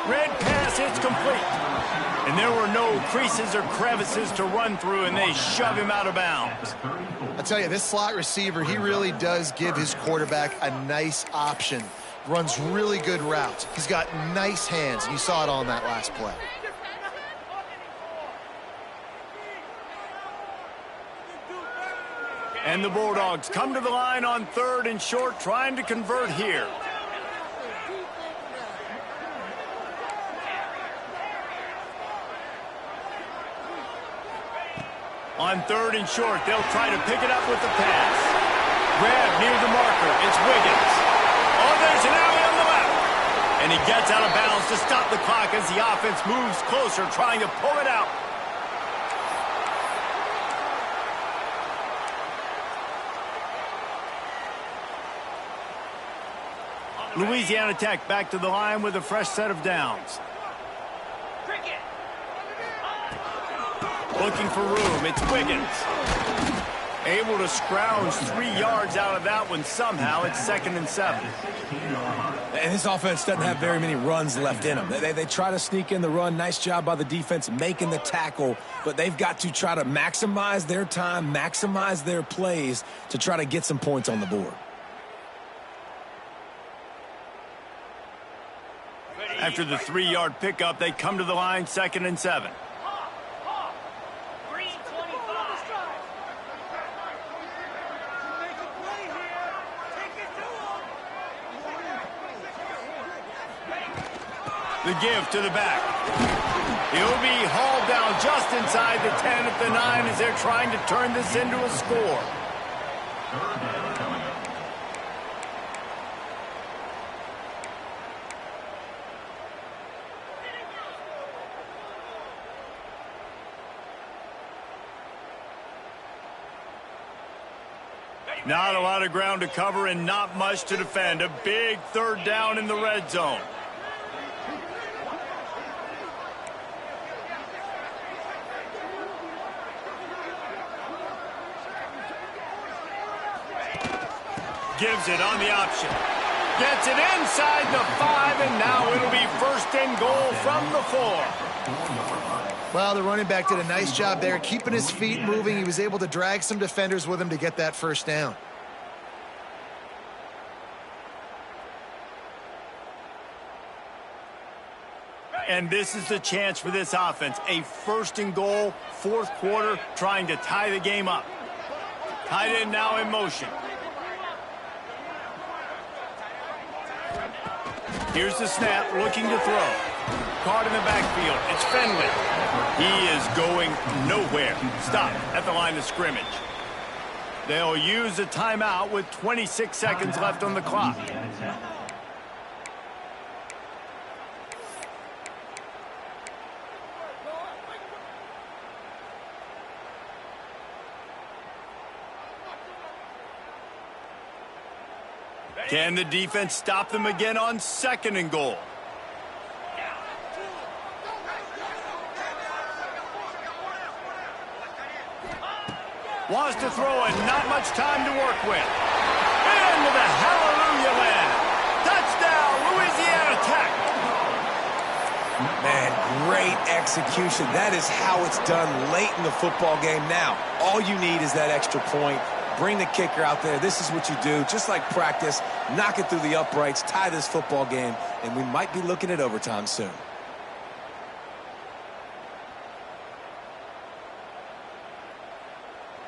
Red pass, it's complete. And there were no creases or crevices to run through, and they shove him out of bounds. I tell you, this slot receiver, he really does give his quarterback a nice option. Runs really good routes. He's got nice hands, and you saw it all in that last play. And the Bulldogs come to the line on third and short, trying to convert here. On third and short, they'll try to pick it up with the pass. Grab near the marker. It's Wiggins. Oh, there's an alley on the left. And he gets out of bounds to stop the clock as the offense moves closer, trying to pull it out. Louisiana Tech back to the line with a fresh set of downs. Looking for room, it's Wiggins. Able to scrounge 3 yards out of that one somehow. It's 2nd and 7. And this offense doesn't have very many runs left in them. They try to sneak in the run. Nice job by the defense making the tackle. But they've got to try to maximize their time, maximize their plays to try to get some points on the board. After the 3-yard pickup, they come to the line, 2nd and 7. The give to the back. He'll be hauled down just inside the 10 at the 9 as they're trying to turn this into a score. Not a lot of ground to cover and not much to defend. A big 3rd down in the red zone. Gives it on the option. Gets it inside the 5, and now it'll be 1st and goal from the 4. Well, the running back did a nice job there, keeping his feet moving. He was able to drag some defenders with him to get that 1st down. And this is the chance for this offense. A 1st and goal, 4th quarter, trying to tie the game up. Tight end now in motion. Here's the snap, looking to throw. Caught in the backfield. It's Fenwick. He is going nowhere. Stop at the line of scrimmage. They'll use a timeout with 26 seconds left on the clock. Can the defense stop them again on 2nd and goal? Wants to throw and not much time to work with. Into the hallelujah land. Touchdown, Louisiana Tech. Man, great execution. That is how it's done late in the football game. Now, all you need is that extra point. Bring the kicker out there. This is what you do. Just like practice, knock it through the uprights, tie this football game, and we might be looking at overtime soon.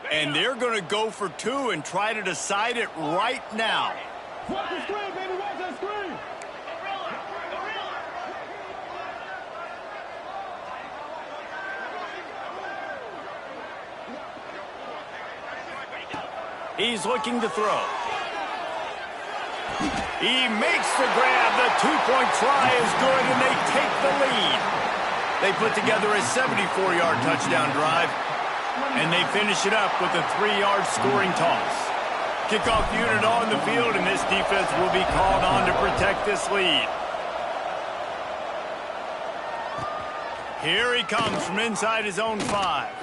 And they're going to go for 2 and try to decide it right now. Watch the screen, baby. Watch that screen. He's looking to throw. He makes the grab. The 2-point try is good, and they take the lead. They put together a 74-yard touchdown drive, and they finish it up with a 3-yard scoring toss. Kickoff unit on the field, and this defense will be called on to protect this lead. Here he comes from inside his own 5.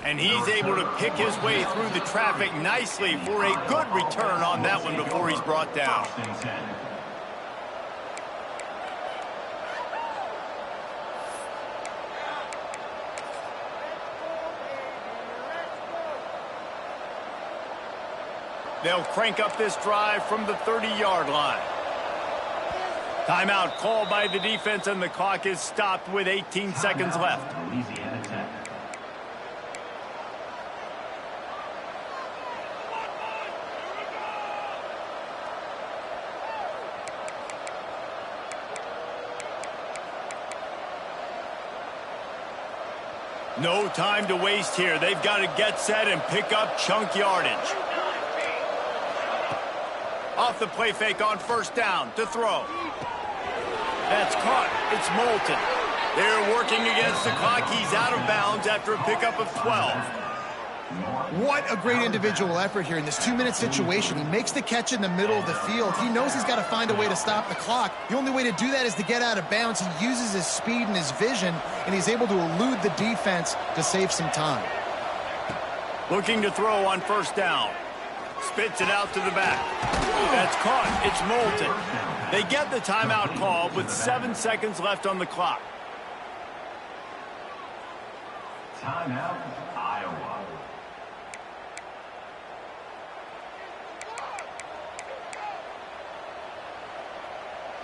And he's able to pick his way through the traffic nicely for a good return on that one before he's brought down. They'll crank up this drive from the 30-yard line. Timeout called by the defense, and the clock is stopped with 18 seconds left. No time to waste here. They've got to get set and pick up chunk yardage. Off the play fake on first down to throw. That's caught. It's Moulton. They're working against the clock. He's out of bounds after a pickup of 12. What a great individual effort here in this 2-minute situation. He makes the catch in the middle of the field. He knows he's got to find a way to stop the clock. The only way to do that is to get out of bounds. He uses his speed and his vision, and he's able to elude the defense to save some time. Looking to throw on first down. Spits it out to the back. That's caught. It's Moulton. They get the timeout call with 7 seconds left on the clock. Timeout, Iowa.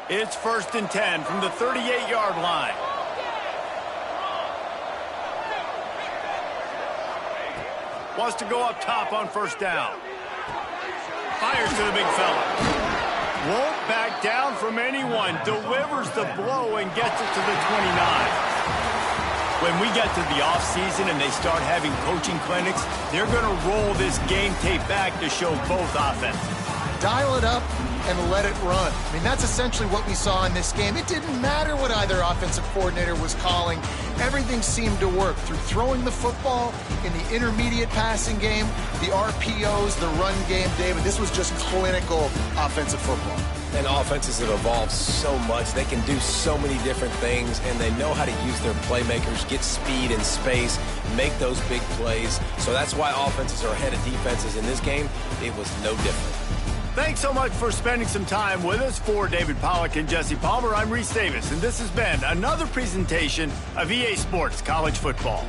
It's 1st and 10 from the 38-yard line. Wants to go up top on first down. Fires to the big fella. Won't back down from anyone. Delivers the blow and gets it to the 29. When we get to the offseason and they start having coaching clinics, they're going to roll this game tape back to show both offenses. Dial it up and let it run. I mean, that's essentially what we saw in this game. It didn't matter what either offensive coordinator was calling. Everything seemed to work through throwing the football in the intermediate passing game, the RPOs, the run game. David, this was just clinical offensive football. And offenses have evolved so much. They can do so many different things, and they know how to use their playmakers, get speed and space, make those big plays. So that's why offenses are ahead of defenses. In this game, it was no different. Thanks so much for spending some time with us. For David Pollack and Jesse Palmer, I'm Reese Davis, and this has been another presentation of EA Sports College Football.